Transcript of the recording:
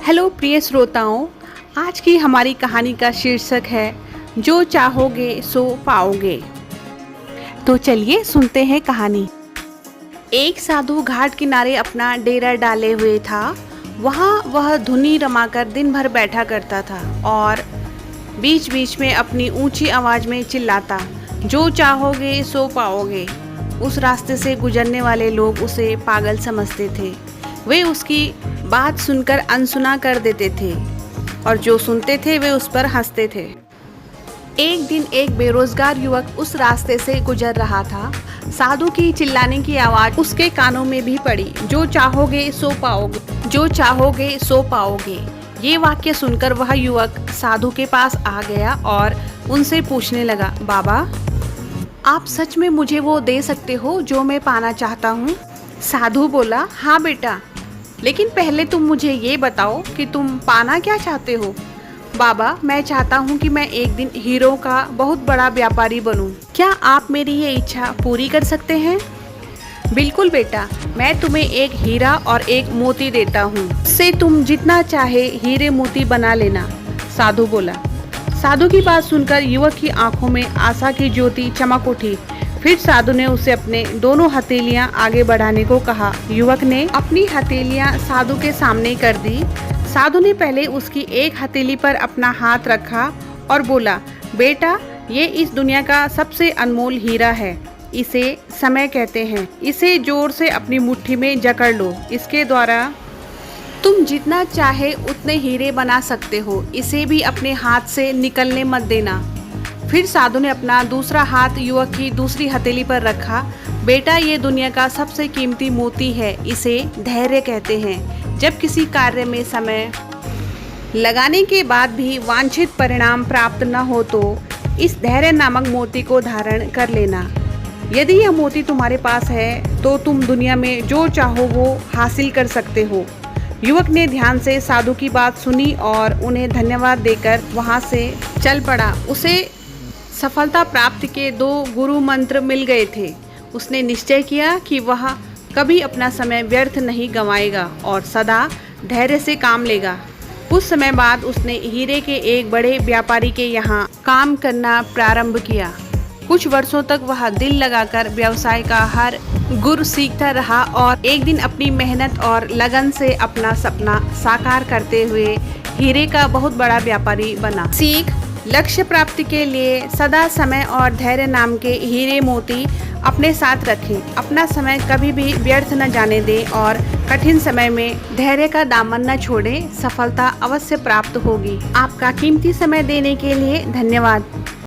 Hello प्रिय श्रोताओं, आज की हमारी कहानी का शीर्षक है जो चाहोगे सो पाओगे। तो चलिए सुनते हैं कहानी। एक साधु घाट किनारे अपना डेरा डाले हुए था। वहाँ वह धुनी रमाकर दिन भर बैठा करता था और बीच बीच में अपनी ऊंची आवाज में चिल्लाता, जो चाहोगे सो पाओगे। उस रास्ते से गुजरने वाले लोग उसे पागल समझते थे। वे उसकी बात सुनकर अनसुना कर देते थे और जो सुनते थे वे उस पर हंसते थे। एक दिन एक बेरोजगार युवक उस रास्ते से गुजर रहा था। साधु की चिल्लाने की आवाज उसके कानों में भी पड़ी, जो चाहोगे सो पाओगे, जो चाहोगे सो पाओगे। ये वाक्य सुनकर वह युवक साधु के पास आ गया और उनसे पूछने लगा, बाबा, आप सच में मुझे वो दे सकते हो जो मैं पाना चाहता हूँ? साधु बोला, हाँ बेटा, लेकिन पहले तुम मुझे ये बताओ कि तुम पाना क्या चाहते हो? बाबा, मैं चाहता हूँ कि मैं एक दिन हीरों का बहुत बड़ा व्यापारी बनूं। क्या आप मेरी ये इच्छा पूरी कर सकते हैं? बिल्कुल बेटा, मैं तुम्हें एक हीरा और एक मोती देता हूँ, उससे तुम जितना चाहे हीरे मोती बना लेना। साधु बोला। साधु की बात सुनकर युवक की आंखों में आशा की ज्योति चमक उठी। फिर साधु ने उसे अपने दोनों हथेलियां आगे बढ़ाने को कहा। युवक ने अपनी हथेलियां साधु के सामने कर दी। साधु ने पहले उसकी एक हथेली पर अपना हाथ रखा और बोला, बेटा, ये इस दुनिया का सबसे अनमोल हीरा है। इसे समय कहते हैं। इसे जोर से अपनी मुट्ठी में जकड़ लो। इसके द्वारा तुम जितना चाहे उतने हीरे बना सकते हो। इसे भी अपने हाथ से निकलने मत देना। फिर साधु ने अपना दूसरा हाथ युवक की दूसरी हथेली पर रखा। बेटा, ये दुनिया का सबसे कीमती मोती है। इसे धैर्य कहते हैं। जब किसी कार्य में समय लगाने के बाद भी वांछित परिणाम प्राप्त न हो तो इस धैर्य नामक मोती को धारण कर लेना। यदि यह मोती तुम्हारे पास है तो तुम दुनिया में जो चाहो वो हासिल कर सकते हो। युवक ने ध्यान से साधु की बात सुनी और उन्हें धन्यवाद देकर वहां से चल पड़ा। उसे सफलता प्राप्ति के 2 गुरु मंत्र मिल गए थे। उसने निश्चय किया कि वह कभी अपना समय व्यर्थ नहीं गंवाएगा और सदा धैर्य से काम लेगा। कुछ समय बाद उसने हीरे के एक बड़े व्यापारी के यहाँ काम करना प्रारंभ किया। कुछ वर्षों तक वह दिल लगाकर व्यवसाय का हर गुर सीखता रहा और एक दिन अपनी मेहनत और लगन से अपना सपना साकार करते हुए हीरे का बहुत बड़ा व्यापारी बना। सीख: लक्ष्य प्राप्ति के लिए सदा समय और धैर्य नाम के हीरे मोती अपने साथ रखें। अपना समय कभी भी व्यर्थ न जाने दें और कठिन समय में धैर्य का दामन न छोड़ें। सफलता अवश्य प्राप्त होगी। आपका कीमती समय देने के लिए धन्यवाद।